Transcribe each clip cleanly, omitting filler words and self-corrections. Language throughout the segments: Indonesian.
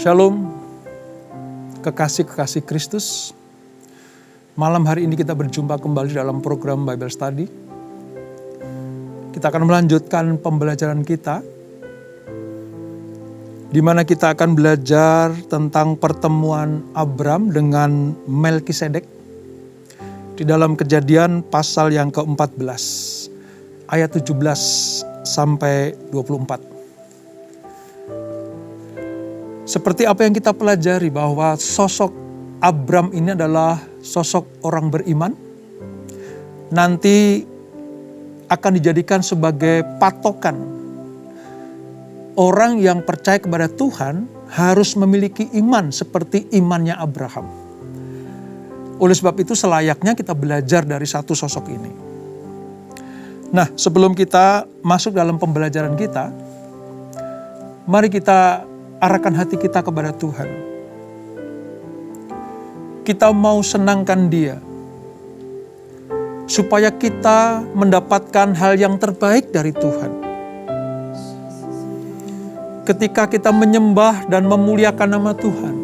Shalom, kekasih-kekasih Kristus. Malam hari ini kita berjumpa kembali dalam program Bible Study. Kita akan melanjutkan pembelajaran kita, di mana kita akan belajar tentang pertemuan Abram dengan Melkisedek di dalam Kejadian pasal yang ke-14, ayat 17 sampai 24. Seperti apa yang kita pelajari bahwa sosok Abram ini adalah sosok orang beriman. Nanti akan dijadikan sebagai patokan. Orang yang percaya kepada Tuhan harus memiliki iman seperti imannya Abraham. Oleh sebab itu selayaknya kita belajar dari satu sosok ini. Nah, sebelum kita masuk dalam pembelajaran kita, mari kita arahkan hati kita kepada Tuhan. Kita mau senangkan Dia, supaya kita mendapatkan hal yang terbaik dari Tuhan. Ketika kita menyembah dan memuliakan nama Tuhan,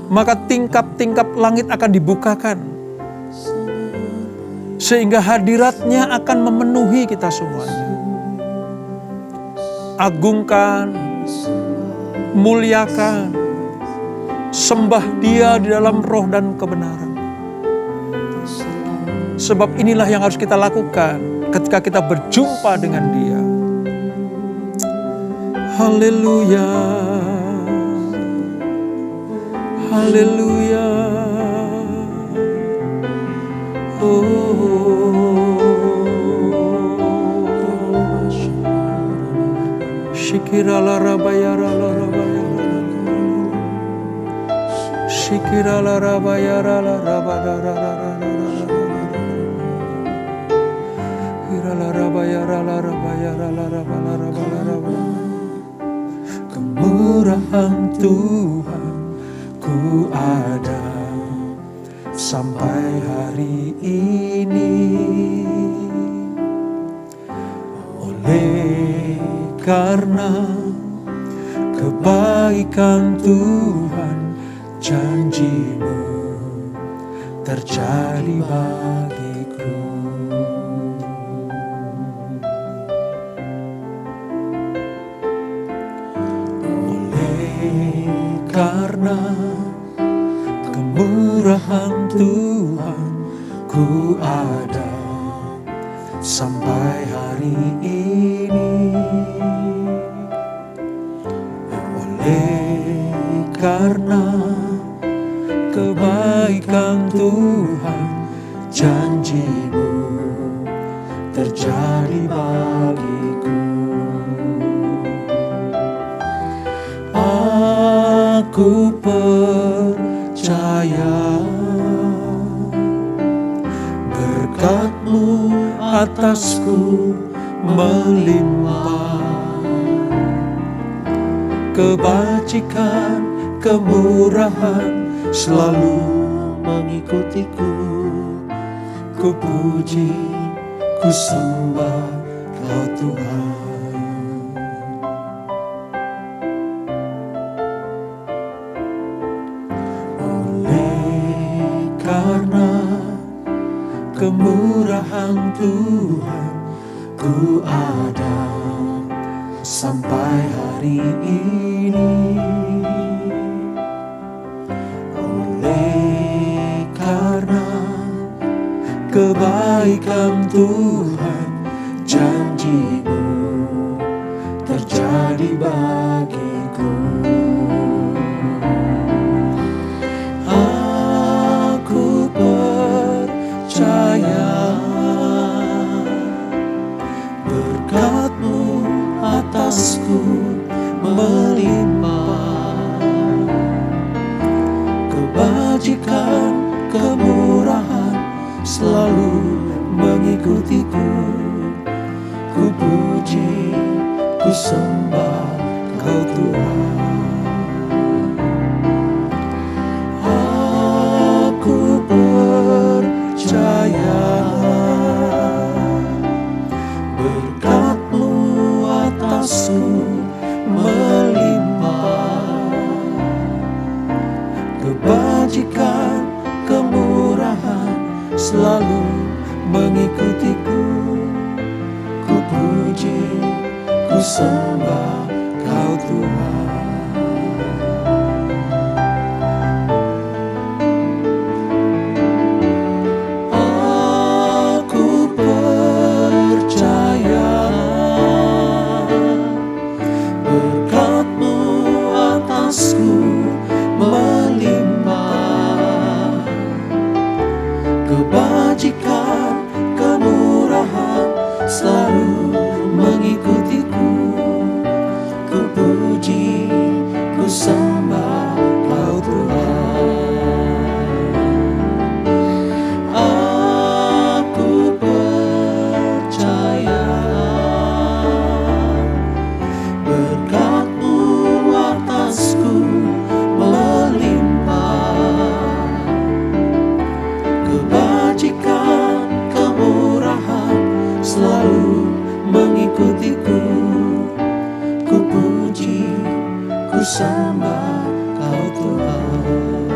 maka tingkap-tingkap langit akan dibukakan, sehingga hadirat-Nya akan memenuhi kita semuanya. Agungkan, muliakan, sembah Dia di dalam roh dan kebenaran. Sebab inilah yang harus kita lakukan ketika kita berjumpa dengan Dia. Haleluya, haleluya. Shikirala rabayara la rabayara, Shikirala rabayara la rabayara, Hirala rabayara la rabayara la rabayara. Kemurahan Tuhan ku ada sampai hari ini, oleh karena kebaikan Tuhan, janji-Mu terjadi bagiku. Oleh karena kemurahan Tuhan, ku ada sampai hari ini. Oleh karena kebaikan Tuhan, janji-Mu terjadi bagiku. Aku percaya berkat-Mu atasku melimpah, kebajikan, kemurahan selalu mengikutiku. Ku puji, ku sembah Kau Tuhan. Oleh karena kemurahan Tuhan, ku ada sampai hari ini. Oleh karena kebaikan Tuhan, janji-Mu terjadi bagiku. Aku percaya berkat-Mu atasku melimpah, kebajikan, kemurahan selalu mengikutiku. Ku puji, ku sembah Kau Tuhan. Aku percaya berkat-Mu atasku melimpah, ku sembah Kau Tuhan. Aku percaya berkat-Mu atasku melimpah, kebajikan, kemurahan selalu mengikutiku. Ku puji, ku sembah Kau Tuhan. Aku percaya berkat-Mu atasku melimpah, kebajikan, kemurahan selalu mengikutiku. Ku puji, ku sembah Kau Tuhan.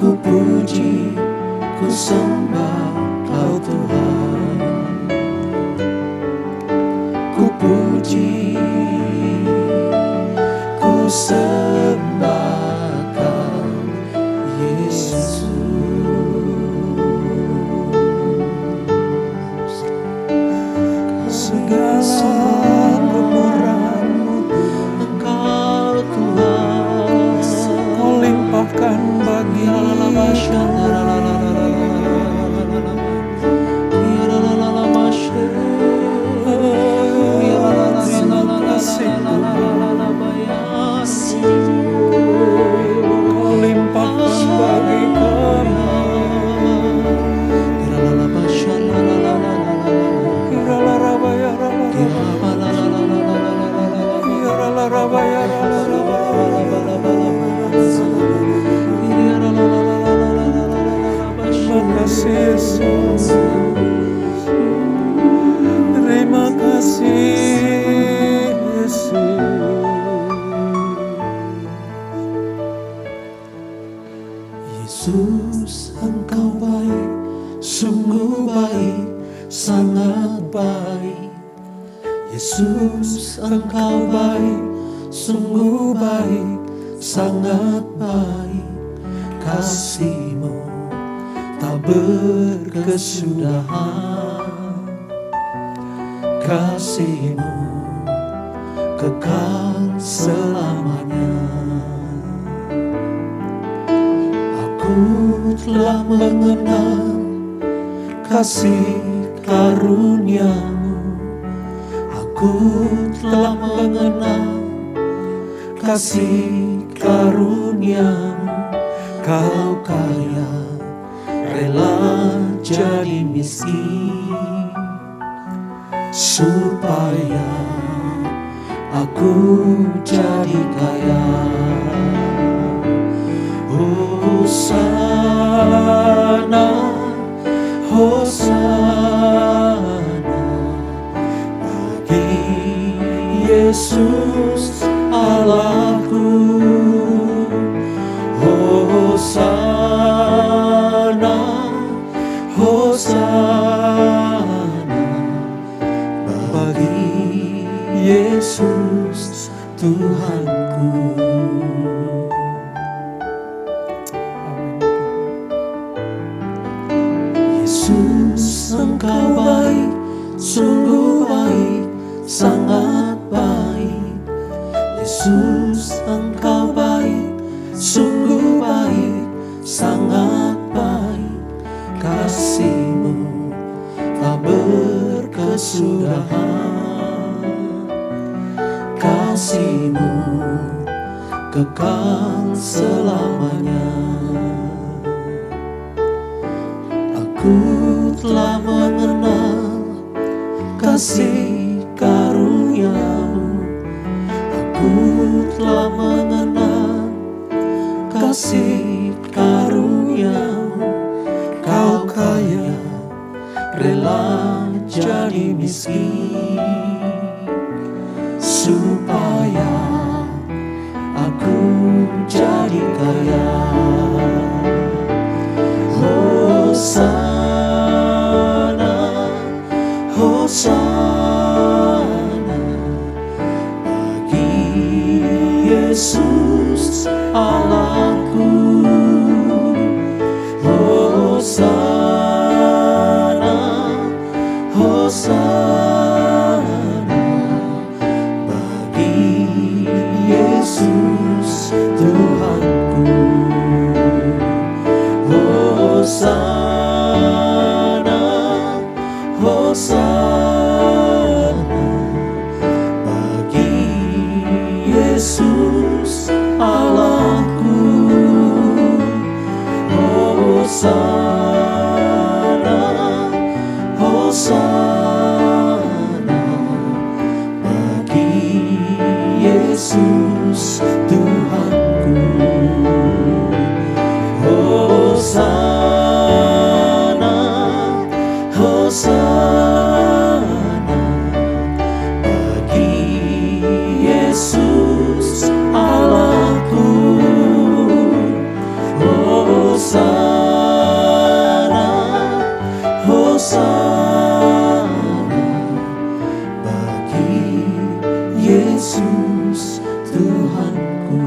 Ku puji, ku sembah Kau Tuhan. Ku puji, ku sembah Kau Yesus. Segala kemurahan-Mu Engkau Tuhan, Kau limpahkan bagi terima kasih Kau limpahkan bagi kami. Terima kasih Yesus. Terima kasih Yesus. Yesus, Engkau baik, sungguh baik, sangat baik. Yesus, Engkau baik, sungguh baik, sangat baik. Kasih-Mu tak berkesudahan, kasih-Mu kekal selamanya. Aku telah mengenal kasih karunia-Mu. Aku telah mengenal kasih karunia-Mu. Kau kaya, rela jadi miskin, supaya aku jadi kaya. Hosana, Hosana bagi Yesus Allahku. Hosana, Hosana bagi Yesus Tuhanku. Yesus, Engkau baik, sungguh baik, sangat baik. Yesus, Engkau baik, sungguh baik, sangat baik. Kasih-Mu tak berkesudahan, kasih-Mu kekal selamanya. Aku telah mengenal kasih karunia-Mu. Aku telah mengenal kasih karunia-Mu. Kau kaya, rela jadi miskin, supaya aku jadi kaya. Hosana, Hosana Yesus Allahku. Hosana, Hosana bagi Yesus Tuhanku. Hosana, Hosana bagi Yesus Allahku. Hosana, Hosana bagi Yesus Tuhanku. Hosana, Hosana bagi Yesus Allahku. Hosana, Hosana bagi Yesus Tuhanku.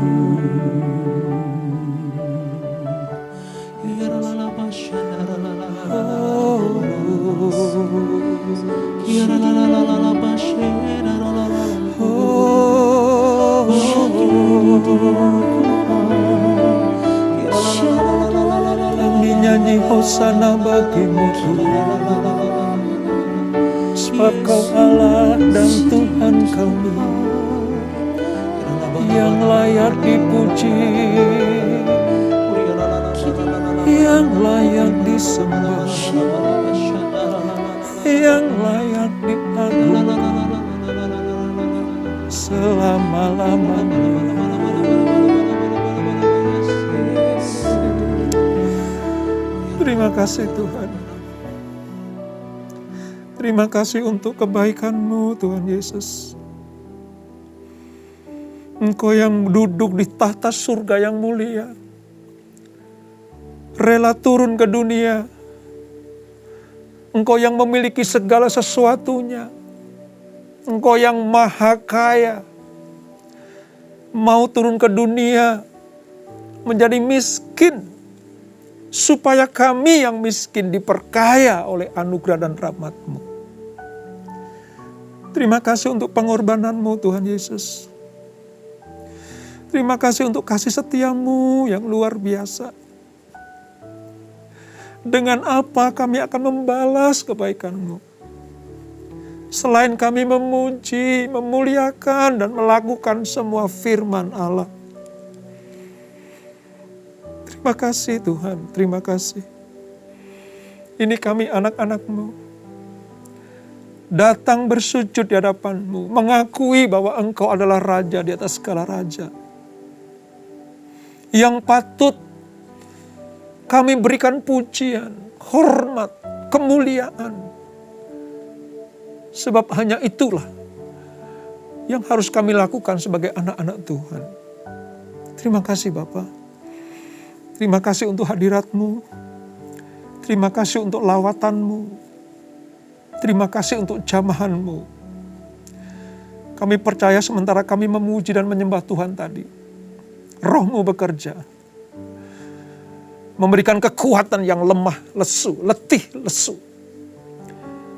Kami nyanyi hosana bagimu Tuhan, sebab Kau Allah dan Tuhan kami, yang layak dipuji, yang layak disembah, yang layak diagungkan selama-lamanya. Terima kasih Tuhan. Terima kasih untuk kebaikan-Mu Tuhan Yesus. Engkau yang duduk di tahta surga yang mulia, rela turun ke dunia. Engkau yang memiliki segala sesuatunya. Engkau yang maha kaya, mau turun ke dunia menjadi miskin, supaya kami yang miskin diperkaya oleh anugerah dan rahmat-Mu. Terima kasih untuk pengorbanan-Mu Tuhan Yesus. Terima kasih untuk kasih setia-Mu yang luar biasa. Dengan apa kami akan membalas kebaikan-Mu? Selain kami memuji, memuliakan, dan melakukan semua firman Allah. Terima kasih Tuhan, terima kasih. Ini kami anak-anak-Mu, datang bersujud di hadapan-Mu, mengakui bahwa Engkau adalah Raja di atas segala raja, yang patut kami berikan pujian, hormat, kemuliaan. Sebab hanya itulah yang harus kami lakukan sebagai anak-anak Tuhan. Terima kasih Bapa. Terima kasih untuk hadirat-Mu. Terima kasih untuk lawatan-Mu. Terima kasih untuk jamahan-Mu. Kami percaya sementara kami memuji dan menyembah Tuhan tadi, Roh-Mu bekerja, memberikan kekuatan yang lemah, lesu, letih, lesu.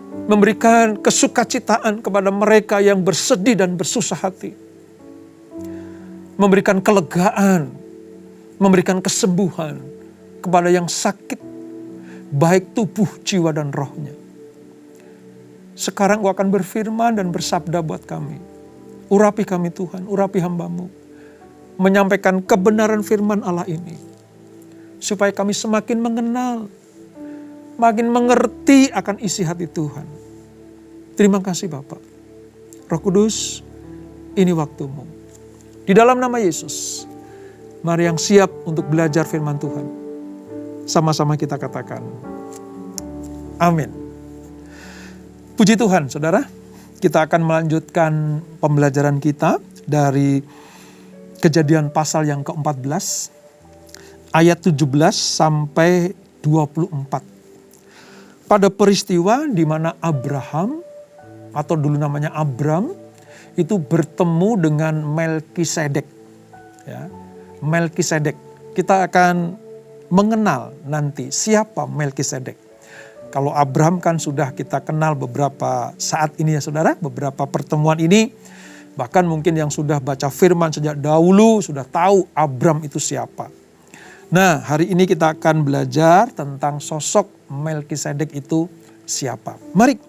Memberikan kesukacitaan kepada mereka yang bersedih dan bersusah hati. Memberikan kelegaan, memberikan kesembuhan kepada yang sakit, baik tubuh, jiwa, dan rohnya. Sekarang Engkau akan berfirman dan bersabda buat kami. Urapi kami Tuhan, urapi hamba-Mu. Menyampaikan kebenaran firman Allah ini. Supaya kami semakin mengenal, makin mengerti akan isi hati Tuhan. Terima kasih Bapak. Roh Kudus, ini waktu-Mu. Di dalam nama Yesus, mari yang siap untuk belajar firman Tuhan. Sama-sama kita katakan, amin. Puji Tuhan, saudara. Kita akan melanjutkan pembelajaran kita dari Kejadian pasal yang ke-14, ayat 17 sampai 24. Pada peristiwa di mana Abraham, atau dulu namanya Abram, itu bertemu dengan Melkisedek. Ya, Melkisedek. Kita akan mengenal nanti siapa Melkisedek. Kalau Abraham kan sudah kita kenal beberapa saat ini ya saudara, beberapa pertemuan ini. Bahkan mungkin yang sudah baca firman sejak dahulu sudah tahu Abraham itu siapa. Nah, hari ini kita akan belajar tentang sosok Melkisedek itu siapa. Mari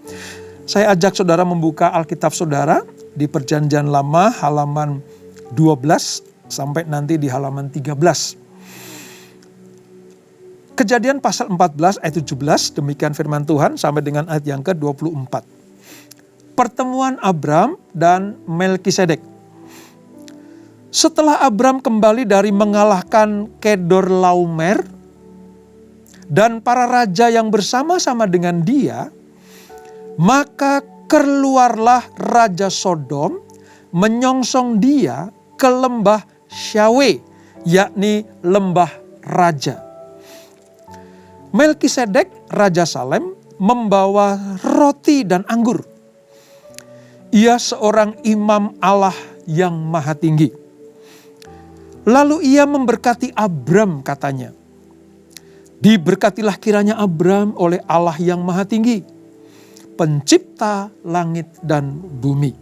saya ajak saudara membuka Alkitab saudara di Perjanjian Lama halaman 12 sampai nanti di halaman 13. Kejadian pasal 14 ayat 17, demikian firman Tuhan sampai dengan ayat yang ke-24. Pertemuan Abram dan Melkisedek. Setelah Abram kembali dari mengalahkan Kedorlaomer dan para raja yang bersama-sama dengan dia, maka keluarlah Raja Sodom menyongsong dia ke lembah Syawe, yakni lembah raja. Melkisedek, Raja Salem, membawa roti dan anggur. Ia seorang imam Allah yang maha tinggi. Lalu ia memberkati Abram, katanya. Diberkatilah kiranya Abram oleh Allah yang maha tinggi, pencipta langit dan bumi.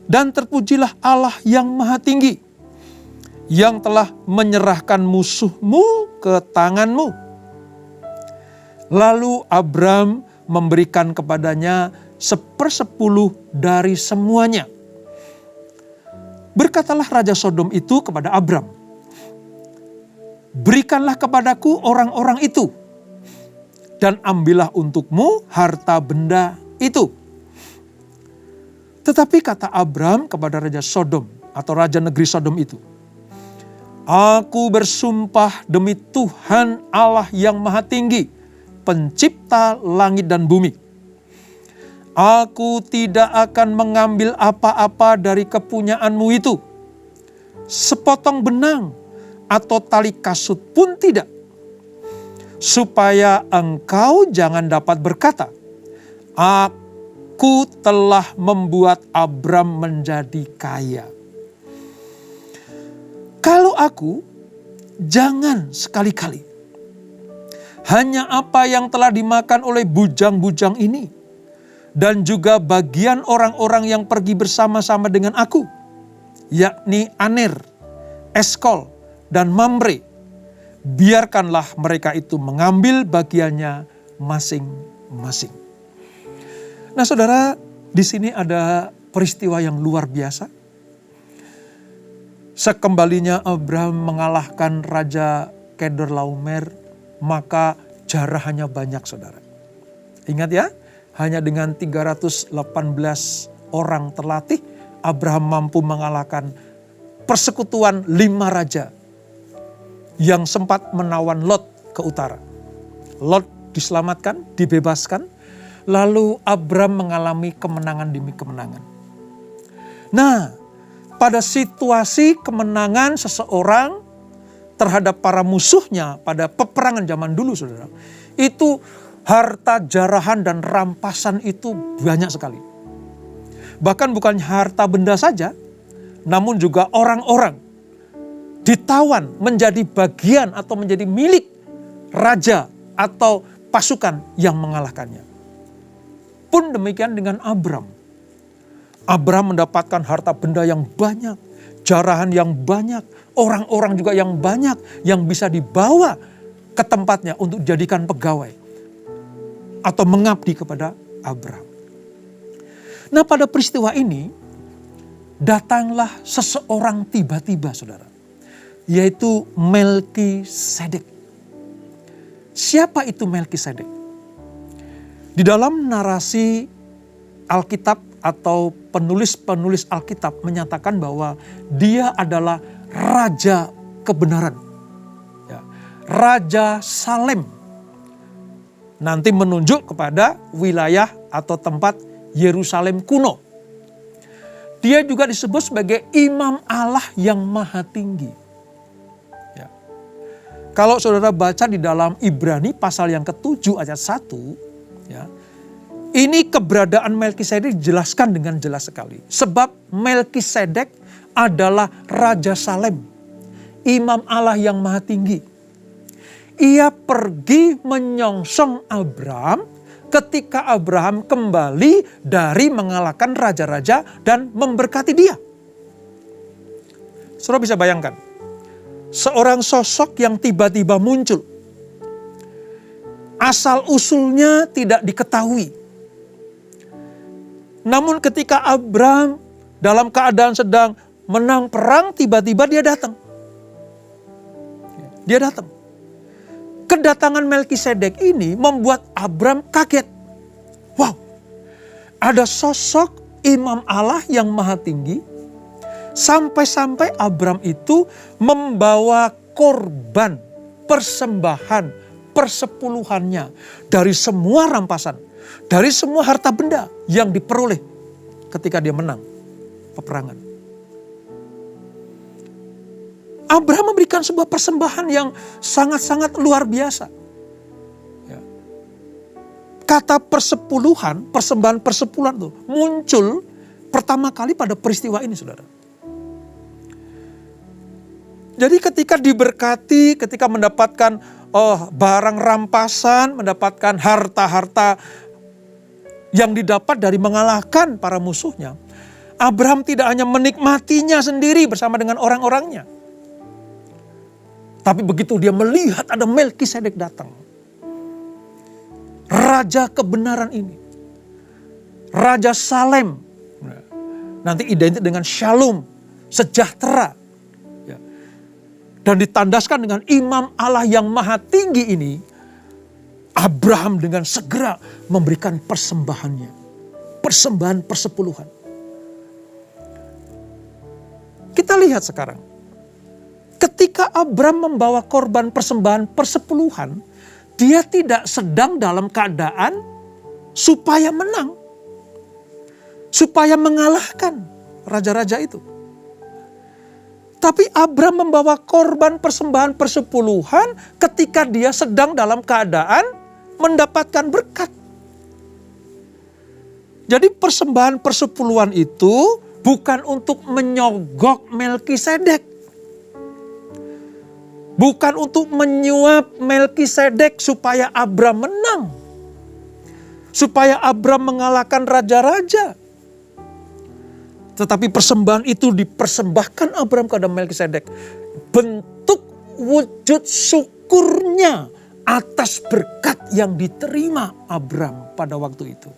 Dan terpujilah Allah yang maha tinggi, yang telah menyerahkan musuhmu ke tanganmu. Lalu Abram memberikan kepadanya 1/10 dari semuanya. Berkatalah Raja Sodom itu kepada Abram, berikanlah kepadaku orang-orang itu, dan ambillah untukmu harta benda itu. Tetapi kata Abram kepada Raja Sodom atau Raja negeri Sodom itu, aku bersumpah demi Tuhan Allah yang maha tinggi, pencipta langit dan bumi, aku tidak akan mengambil apa-apa dari kepunyaanmu itu, sepotong benang atau tali kasut pun tidak, supaya engkau jangan dapat berkata, aku telah membuat Abram menjadi kaya. Kalau aku, jangan sekali-kali. Hanya apa yang telah dimakan oleh bujang-bujang ini, dan juga bagian orang-orang yang pergi bersama-sama dengan aku, yakni Aner, Eskol, dan Mamre. Biarkanlah mereka itu mengambil bagiannya masing-masing. Nah saudara, di sini ada peristiwa yang luar biasa. Sekembalinya Abram mengalahkan Raja Kedorlaomer, maka jarahannya banyak saudara. Ingat ya, hanya dengan 318 orang terlatih, Abraham mampu mengalahkan persekutuan 5 raja yang sempat menawan Lot ke utara. Lot diselamatkan, dibebaskan, lalu Abram mengalami kemenangan demi kemenangan. Nah, pada situasi kemenangan seseorang terhadap para musuhnya pada peperangan zaman dulu saudara, itu harta jarahan dan rampasan itu banyak sekali. Bahkan bukan harta benda saja, namun juga orang-orang ditawan menjadi bagian atau menjadi milik raja atau pasukan yang mengalahkannya. Pun demikian dengan Abram. Abram mendapatkan harta benda yang banyak, jarahan yang banyak, orang-orang juga yang banyak yang bisa dibawa ke tempatnya untuk dijadikan pegawai atau mengabdi kepada Abram. Nah, pada peristiwa ini datanglah seseorang tiba-tiba saudara, yaitu Melkisedek. Siapa itu Melkisedek? Di dalam narasi Alkitab atau penulis-penulis Alkitab menyatakan bahwa dia adalah Raja kebenaran. Ya, Raja Salem. Nanti menunjuk kepada wilayah atau tempat Yerusalem kuno. Dia juga disebut sebagai imam Allah yang maha tinggi. Ya. Kalau saudara baca di dalam Ibrani pasal yang ke-7 ayat 1, ya, ini keberadaan Melkisedek dijelaskan dengan jelas sekali. Sebab Melkisedek adalah Raja Salem, Imam Allah yang Maha Tinggi. Ia pergi menyongsong Abraham ketika Abraham kembali dari mengalahkan raja-raja dan memberkati dia. Saudara bisa bayangkan, seorang sosok yang tiba-tiba muncul. Asal-usulnya tidak diketahui. Namun ketika Abraham dalam keadaan sedang menang perang, tiba-tiba dia datang. Dia datang. Kedatangan Melkisedek ini membuat Abraham kaget. Wow, ada sosok imam Allah yang maha tinggi. Sampai-sampai Abraham itu membawa korban, persembahan, persepuluhannya dari semua rampasan, dari semua harta benda yang diperoleh ketika dia menang peperangan. Abraham memberikan sebuah persembahan yang sangat-sangat luar biasa. Ya. Kata persepuluhan, persembahan persepuluhan itu muncul pertama kali pada peristiwa ini, saudara. Jadi ketika diberkati, ketika mendapatkan barang rampasan, mendapatkan harta-harta yang didapat dari mengalahkan para musuhnya, Abraham tidak hanya menikmatinya sendiri bersama dengan orang-orangnya. Tapi begitu dia melihat ada Melkisedek datang, Raja kebenaran ini, Raja Salem, nanti identik dengan Shalom, sejahtera, dan ditandaskan dengan imam Allah yang maha tinggi ini, Abraham dengan segera memberikan persembahannya. Persembahan persepuluhan. Kita lihat sekarang. Ketika Abraham membawa korban persembahan persepuluhan, dia tidak sedang dalam keadaan supaya menang. Supaya mengalahkan raja-raja itu. Tapi Abraham membawa korban persembahan persepuluhan ketika dia sedang dalam keadaan mendapatkan berkat. Jadi persembahan persepuluhan itu bukan untuk menyogok Melkisedek. Bukan untuk menyuap Melkisedek supaya Abraham menang. Supaya Abraham mengalahkan raja-raja. Tetapi persembahan itu dipersembahkan Abraham kepada Melkisedek. Bentuk wujud syukurnya atas berkat yang diterima Abraham pada waktu itu.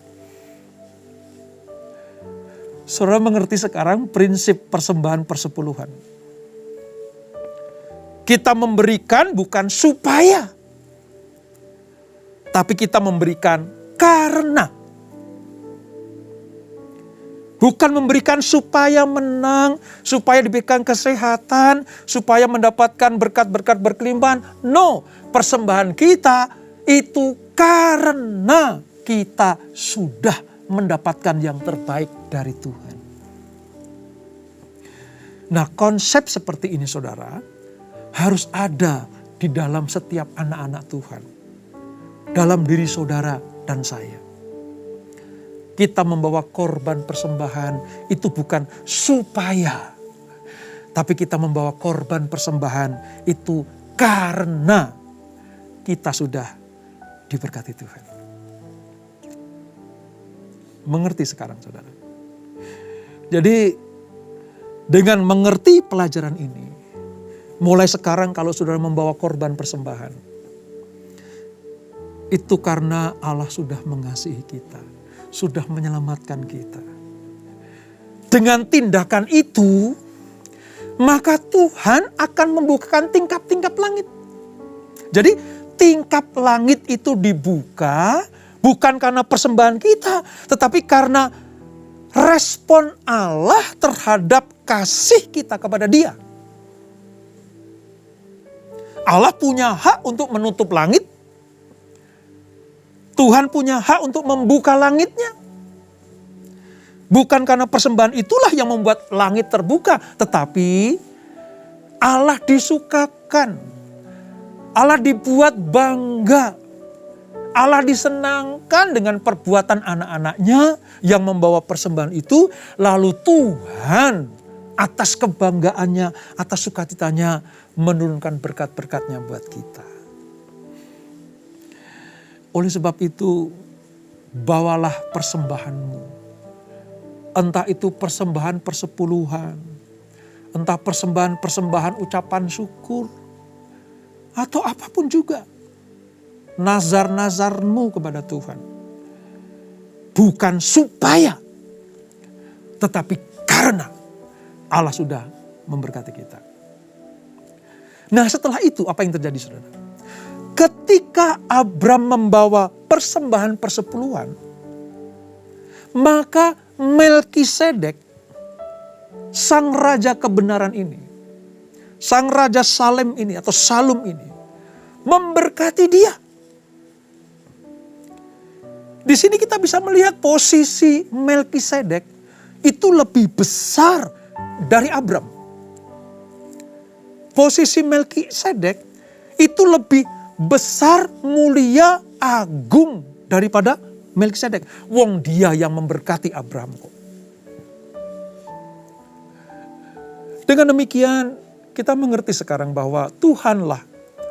Saudara mengerti sekarang prinsip persembahan persepuluhan. Kita memberikan bukan supaya, tapi kita memberikan karena. Bukan memberikan supaya menang, supaya diberikan kesehatan, supaya mendapatkan berkat-berkat berkelimpahan. No, persembahan kita itu karena kita sudah mendapatkan yang terbaik dari Tuhan. Nah, konsep seperti ini, saudara, harus ada di dalam setiap anak-anak Tuhan. Dalam diri saudara dan saya. Kita membawa korban persembahan itu bukan supaya. Tapi kita membawa korban persembahan itu karena kita sudah diberkati Tuhan. Mengerti sekarang, saudara? Jadi dengan mengerti pelajaran ini, mulai sekarang kalau saudara membawa korban persembahan, itu karena Allah sudah mengasihi kita, sudah menyelamatkan kita. Dengan tindakan itu, maka Tuhan akan membukakan tingkap-tingkap langit. Jadi tingkap langit itu dibuka bukan karena persembahan kita, tetapi karena respon Allah terhadap kasih kita kepada Dia. Allah punya hak untuk menutup langit. Tuhan punya hak untuk membuka langitnya. Bukan karena persembahan itulah yang membuat langit terbuka. Tetapi Allah disukakan. Allah dibuat bangga. Allah disenangkan dengan perbuatan anak-anaknya yang membawa persembahan itu. Lalu Tuhan atas kebanggaannya, atas sukacitanya menurunkan berkat-berkatnya buat kita. Oleh sebab itu, bawalah persembahanmu. Entah itu persembahan persepuluhan, entah persembahan ucapan syukur, atau apapun juga. Nazar-nazarmu kepada Tuhan. Bukan supaya, tetapi karena Allah sudah memberkati kita. Nah, setelah itu apa yang terjadi, saudara? Ketika Abram membawa persembahan persepuluhan, maka Melkisedek, sang raja kebenaran ini, sang raja Salem ini atau Salum ini, memberkati dia. Di sini kita bisa melihat posisi Melkisedek itu lebih besar dari Abram. Posisi Melkisedek itu lebih besar, mulia, agung daripada Melkisedek. Wong dia yang memberkati Abraham kok. Dengan demikian kita mengerti sekarang bahwa Tuhanlah,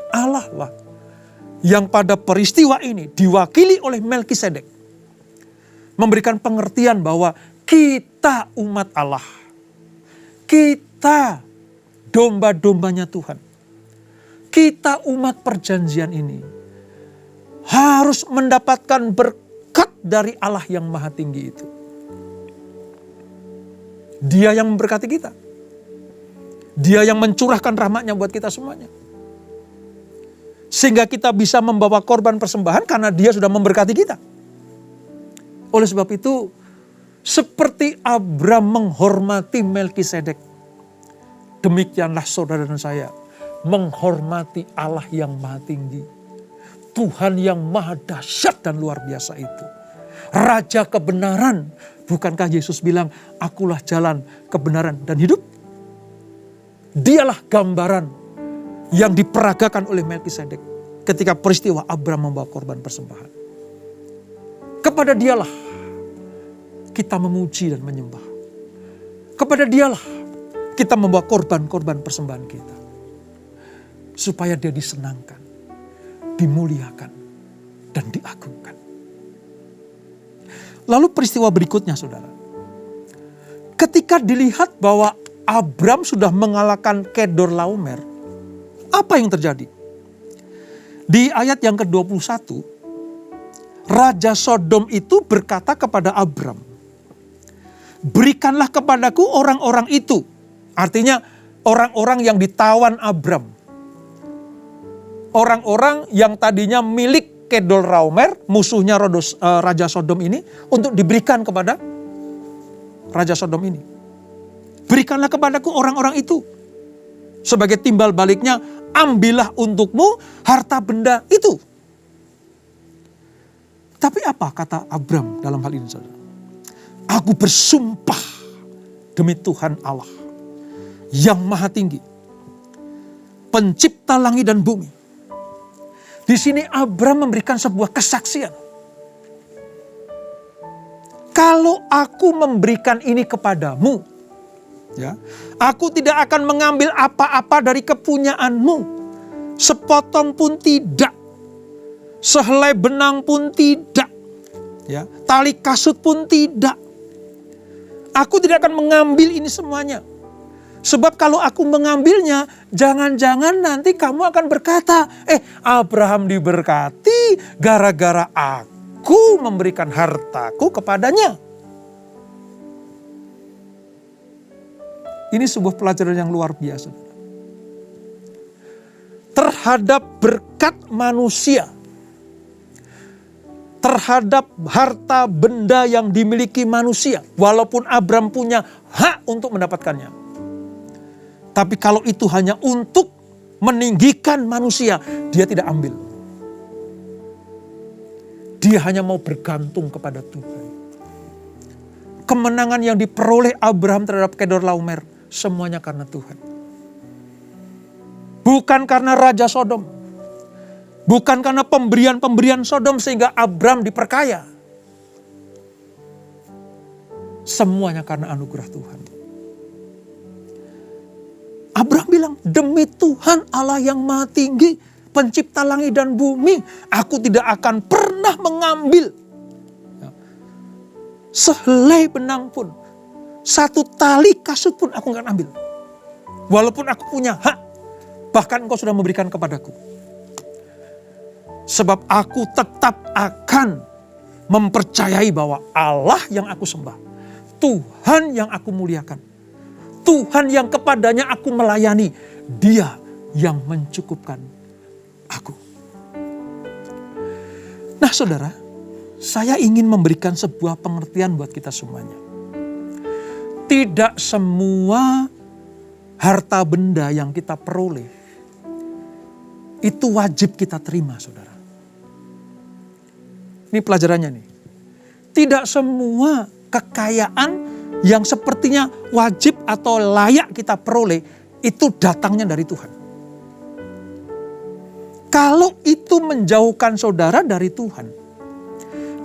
Allah lah yang pada peristiwa ini diwakili oleh Melkisedek memberikan pengertian bahwa kita umat Allah. Kita domba-dombanya Tuhan. Kita umat perjanjian ini harus mendapatkan berkat dari Allah yang maha tinggi itu. Dia yang memberkati kita. Dia yang mencurahkan rahmatnya buat kita semuanya. Sehingga kita bisa membawa korban persembahan karena dia sudah memberkati kita. Oleh sebab itu, seperti Abram menghormati Melkisedek, demikianlah saudara dan saya menghormati Allah yang maha tinggi. Tuhan yang maha dahsyat dan luar biasa itu. Raja kebenaran. Bukankah Yesus bilang, akulah jalan, kebenaran, dan hidup? Dialah gambaran yang diperagakan oleh Melkisedek ketika peristiwa Abram membawa korban persembahan. Kepada dialah kita memuji dan menyembah. Kepada dialah kita membawa korban-korban persembahan kita. Supaya dia disenangkan, dimuliakan, dan diagungkan. Lalu peristiwa berikutnya, saudara. Ketika dilihat bahwa Abram sudah mengalahkan Kedorlaomer, apa yang terjadi? Di ayat yang ke-21, Raja Sodom itu berkata kepada Abram, berikanlah kepadaku orang-orang itu. Artinya orang-orang yang ditawan Abram. Orang-orang yang tadinya milik Kedorlaomer, musuhnya Raja Sodom ini, untuk diberikan kepada Raja Sodom ini. Berikanlah kepadaku orang-orang itu. Sebagai timbal baliknya, ambillah untukmu harta benda itu. Tapi apa kata Abram dalam hal ini, saudara? Aku bersumpah demi Tuhan Allah yang maha tinggi, pencipta langit dan bumi. Di sini Abram memberikan sebuah kesaksian. Kalau aku memberikan ini kepadamu, ya, aku tidak akan mengambil apa-apa dari kepunyaanmu. Sepotong pun tidak. Sehelai benang pun tidak. Ya, tali kasut pun tidak. Aku tidak akan mengambil ini semuanya. Sebab kalau aku mengambilnya, jangan-jangan nanti kamu akan berkata, Abraham diberkati gara-gara aku memberikan hartaku kepadanya. Ini sebuah pelajaran yang luar biasa. Terhadap berkat manusia. Terhadap harta benda yang dimiliki manusia. Walaupun Abram punya hak untuk mendapatkannya. Tapi kalau itu hanya untuk meninggikan manusia, dia tidak ambil. Dia hanya mau bergantung kepada Tuhan. Kemenangan yang diperoleh Abraham terhadap Kedorlaomer, semuanya karena Tuhan. Bukan karena Raja Sodom. Bukan karena pemberian-pemberian Sodom sehingga Abram diperkaya. Semuanya karena anugerah Tuhan. bilang, demi Tuhan Allah yang Maha Tinggi, pencipta langit dan bumi, aku tidak akan pernah mengambil sehelai benang pun, satu tali kasut pun aku nggak ambil. Walaupun aku punya hak, bahkan engkau sudah memberikan kepadaku. Sebab aku tetap akan mempercayai bahwa Allah yang aku sembah, Tuhan yang aku muliakan, Tuhan yang kepadanya aku melayani, Dia yang mencukupkan aku. Nah saudara, saya ingin memberikan sebuah pengertian buat kita semuanya. Tidak semua harta benda yang kita peroleh itu wajib kita terima, saudara. Ini pelajarannya nih. Tidak semua kekayaan yang sepertinya wajib atau layak kita peroleh itu datangnya dari Tuhan. Kalau itu menjauhkan saudara dari Tuhan,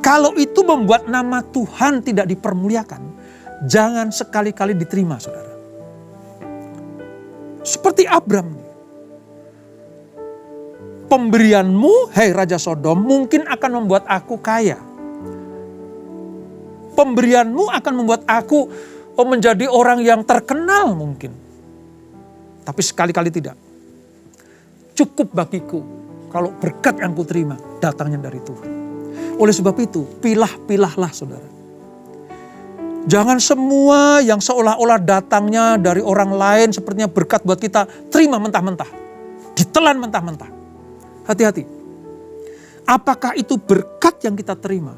kalau itu membuat nama Tuhan tidak dipermuliakan, jangan sekali-kali diterima, saudara. Seperti Abram. Pemberianmu, hai Raja Sodom, mungkin akan membuat aku kaya. Pemberianmu akan membuat aku menjadi orang yang terkenal mungkin. Tapi sekali-kali tidak. Cukup bagiku kalau berkat yang kuterima datangnya dari Tuhan. Oleh sebab itu, pilah-pilahlah saudara. Jangan semua yang seolah-olah datangnya dari orang lain sepertinya berkat buat kita, terima mentah-mentah. Ditelan mentah-mentah. Hati-hati. Apakah itu berkat yang kita terima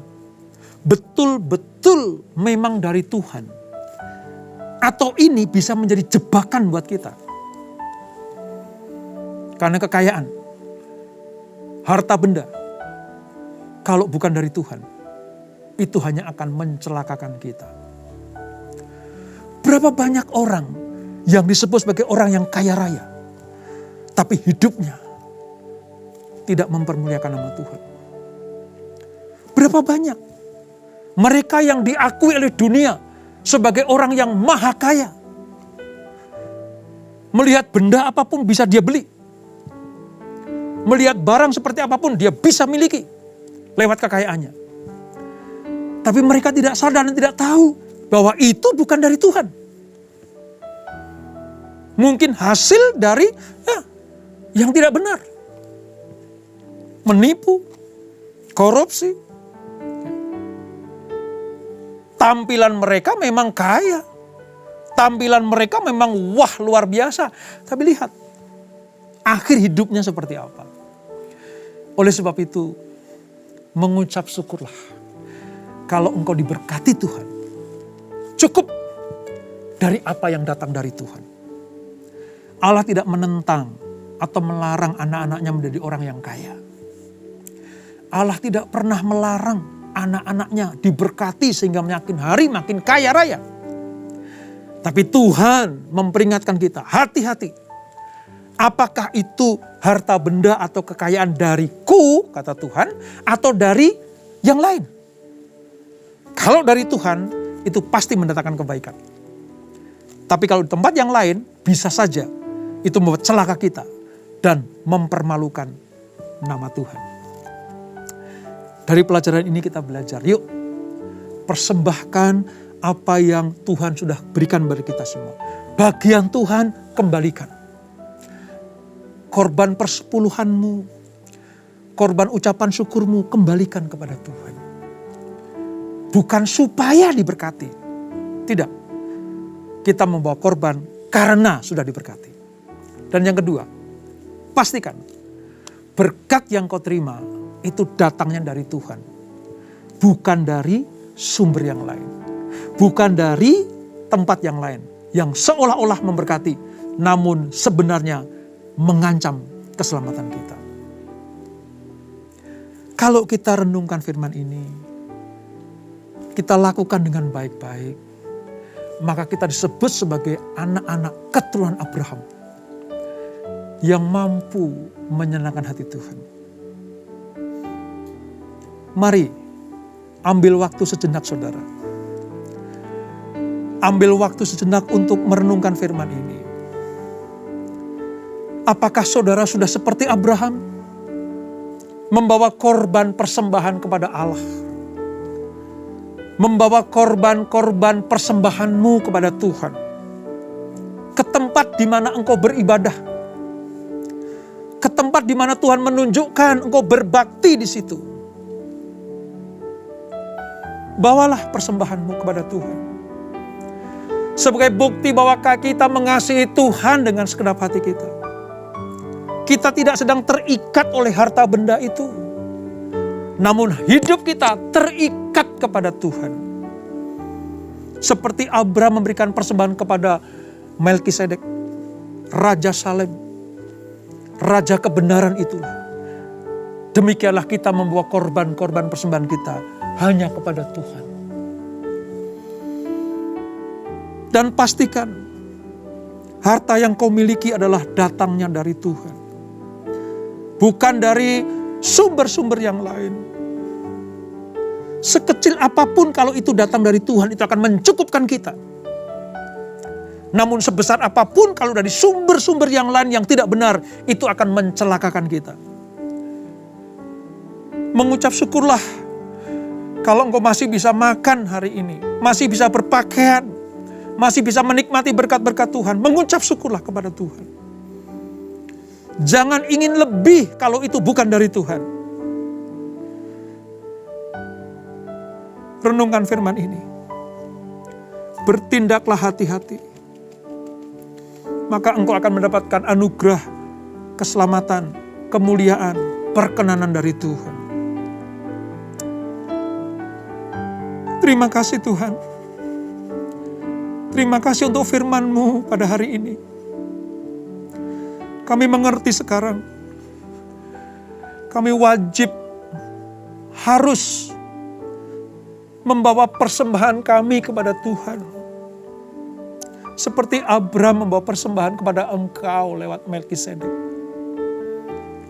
betul-betul memang dari Tuhan? Atau ini bisa menjadi jebakan buat kita? Karena kekayaan, harta benda, kalau bukan dari Tuhan, itu hanya akan mencelakakan kita. Berapa banyak orang yang disebut sebagai orang yang kaya raya, tapi hidupnya tidak mempermuliakan nama Tuhan. Berapa banyak mereka yang diakui oleh dunia sebagai orang yang maha kaya. Melihat benda apapun bisa dia beli. Melihat barang seperti apapun dia bisa miliki lewat kekayaannya. Tapi mereka tidak sadar dan tidak tahu bahwa itu bukan dari Tuhan. Mungkin hasil dari yang tidak benar. Menipu, korupsi. Tampilan mereka memang kaya. Tampilan mereka memang wah luar biasa. Tapi lihat, akhir hidupnya seperti apa. Oleh sebab itu, mengucap syukurlah. Kalau engkau diberkati Tuhan, cukup dari apa yang datang dari Tuhan. Allah tidak menentang atau melarang anak-anaknya menjadi orang yang kaya. Allah tidak pernah melarang anak-anaknya diberkati sehingga makin hari makin kaya raya. Tapi Tuhan memperingatkan kita, hati-hati. Apakah itu harta benda atau kekayaan dariku, kata Tuhan, atau dari yang lain? Kalau dari Tuhan, itu pasti mendatangkan kebaikan. Tapi kalau di tempat yang lain, bisa saja itu membuat celaka kita dan mempermalukan nama Tuhan. Dari pelajaran ini kita belajar, yuk persembahkan apa yang Tuhan sudah berikan bagi kita semua. Bagian Tuhan kembalikan. Korban persepuluhanmu, korban ucapan syukurmu kembalikan kepada Tuhan. Bukan supaya diberkati. Tidak. Kita membawa korban karena sudah diberkati. Dan yang kedua, pastikan berkat yang kau terima itu datangnya dari Tuhan. Bukan dari sumber yang lain. Bukan dari tempat yang lain. Yang seolah-olah memberkati. Namun sebenarnya mengancam keselamatan kita. Kalau kita renungkan firman ini. Kita lakukan dengan baik-baik. Maka kita disebut sebagai anak-anak keturunan Abraham. Yang mampu menyenangkan hati Tuhan. Mari ambil waktu sejenak saudara. Ambil waktu sejenak untuk merenungkan firman ini. Apakah saudara sudah seperti Abraham? Membawa korban persembahan kepada Allah. Membawa korban-korban persembahanmu kepada Tuhan. Ke tempat di mana engkau beribadah. Ke tempat di mana Tuhan menunjukkan engkau berbakti di situ. Bawalah persembahanmu kepada Tuhan. Sebagai bukti bahwa kita mengasihi Tuhan dengan segenap hati kita. Kita tidak sedang terikat oleh harta benda itu. Namun hidup kita terikat kepada Tuhan. Seperti Abraham memberikan persembahan kepada Melkisedek, Raja Salem, Raja kebenaran itulah. Demikianlah kita membawa korban-korban persembahan kita hanya kepada Tuhan. Dan pastikan harta yang kau miliki adalah datangnya dari Tuhan. Bukan dari sumber-sumber yang lain. Sekecil apapun kalau itu datang dari Tuhan, itu akan mencukupkan kita. Namun sebesar apapun kalau dari sumber-sumber yang lain yang tidak benar, itu akan mencelakakan kita. Mengucap syukurlah kalau engkau masih bisa makan hari ini, masih bisa berpakaian, masih bisa menikmati berkat-berkat Tuhan. Mengucap syukurlah kepada Tuhan. Jangan ingin lebih kalau itu bukan dari Tuhan. Renungkan firman ini. Bertindaklah hati-hati. Maka engkau akan mendapatkan anugerah, keselamatan, kemuliaan, perkenanan dari Tuhan. Terima kasih Tuhan. Terima kasih untuk firman-Mu pada hari ini. Kami mengerti sekarang. Kami wajib harus membawa persembahan kami kepada Tuhan. Seperti Abraham membawa persembahan kepada Engkau lewat Melkisedek.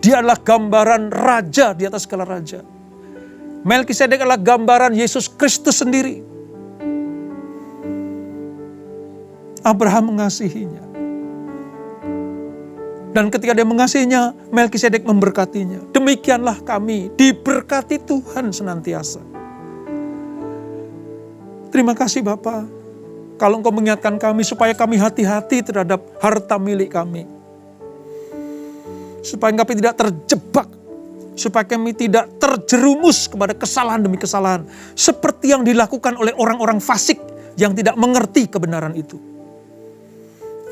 Dia adalah gambaran raja di atas segala raja. Melkisedek adalah gambaran Yesus Kristus sendiri. Abraham mengasihinya. Dan ketika dia mengasihinya, Melkisedek memberkatinya. Demikianlah kami diberkati Tuhan senantiasa. Terima kasih Bapa. Kalau Engkau mengingatkan kami supaya kami hati-hati terhadap harta milik kami. Supaya kami tidak terjebak. Supaya kami tidak terjerumus kepada kesalahan demi kesalahan. Seperti yang dilakukan oleh orang-orang fasik yang tidak mengerti kebenaran itu.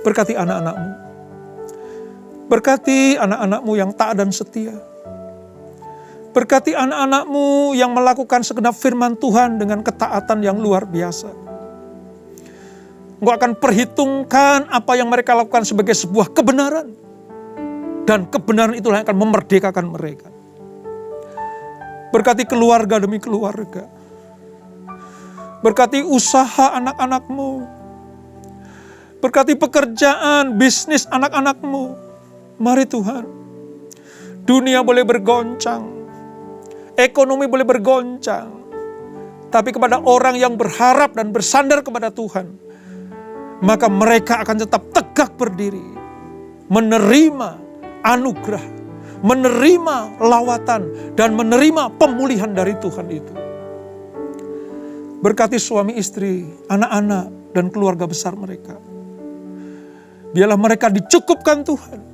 Berkati anak-anak-Mu. Berkati anak-anak-Mu yang taat dan setia. Berkati anak-anak-Mu yang melakukan segenap firman Tuhan dengan ketaatan yang luar biasa. Engkau akan perhitungkan apa yang mereka lakukan sebagai sebuah kebenaran. Dan kebenaran itulah yang akan memerdekakan mereka. Berkati keluarga demi keluarga. Berkati usaha anak-anak-Mu. Berkati pekerjaan, bisnis anak-anak-Mu. Mari Tuhan, dunia boleh bergoncang, ekonomi boleh bergoncang, tapi kepada orang yang berharap dan bersandar kepada Tuhan, maka mereka akan tetap tegak berdiri, menerima anugerah, menerima lawatan, dan menerima pemulihan dari Tuhan itu. Berkati suami istri, anak-anak, dan keluarga besar mereka. Biarlah mereka dicukupkan Tuhan.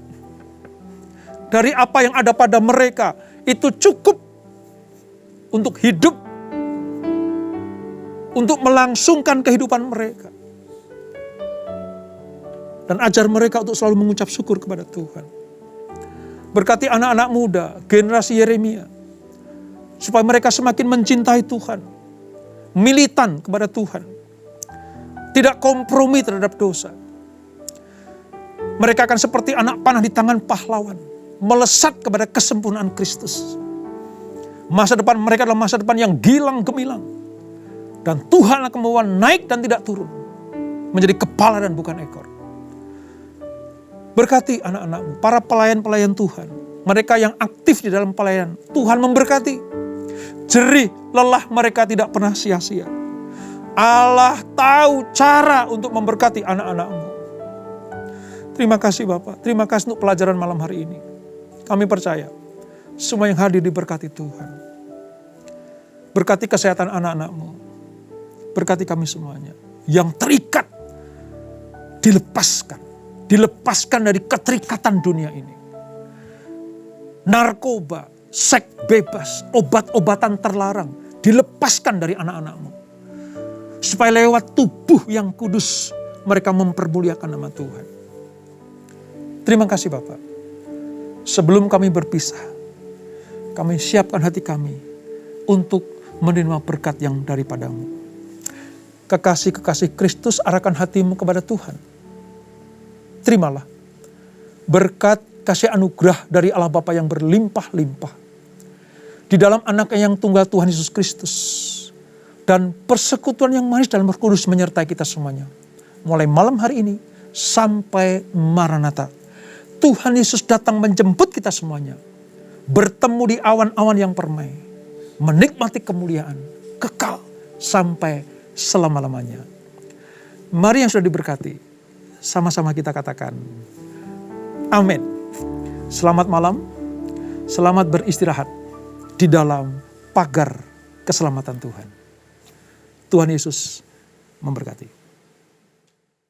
Dari apa yang ada pada mereka, itu cukup untuk hidup, untuk melangsungkan kehidupan mereka. Dan ajar mereka untuk selalu mengucap syukur kepada Tuhan. Berkati anak-anak muda, generasi Yeremia, supaya mereka semakin mencintai Tuhan, militan kepada Tuhan, tidak kompromi terhadap dosa. Mereka akan seperti anak panah di tangan pahlawan, melesat kepada kesempurnaan Kristus. Masa depan mereka adalah masa depan yang gilang gemilang. Dan Tuhan akan membawa naik dan tidak turun. Menjadi kepala dan bukan ekor. Berkati anak-anak-Mu, para pelayan-pelayan Tuhan. Mereka yang aktif di dalam pelayanan. Tuhan memberkati. Jerih lelah mereka tidak pernah sia-sia. Allah tahu cara untuk memberkati anak-anak-Mu. Terima kasih Bapak, terima kasih untuk pelajaran malam hari ini. Kami percaya, semua yang hadir diberkati Tuhan. Berkati kesehatan anak-anak-Mu. Berkati kami semuanya. Yang terikat, dilepaskan. Dilepaskan dari keterikatan dunia ini. Narkoba, seks bebas, obat-obatan terlarang. Dilepaskan dari anak-anak-Mu. Supaya lewat tubuh yang kudus, mereka mempermuliakan nama Tuhan. Terima kasih Bapak. Sebelum kami berpisah, kami siapkan hati kami untuk menerima berkat yang daripada-Mu. Kekasih-kekasih Kristus, arahkan hatimu kepada Tuhan. Terimalah berkat kasih anugerah dari Allah Bapa yang berlimpah-limpah. Di dalam Anak-Nya yang tunggal Tuhan Yesus Kristus. Dan persekutuan yang manis dalam Roh Kudus menyertai kita semuanya. Mulai malam hari ini sampai Maranatha. Tuhan Yesus datang menjemput kita semuanya. Bertemu di awan-awan yang permai. Menikmati kemuliaan. Kekal sampai selama-lamanya. Mari yang sudah diberkati. Sama-sama kita katakan. Amin. Selamat malam. Selamat beristirahat. Di dalam pagar keselamatan Tuhan. Tuhan Yesus memberkati.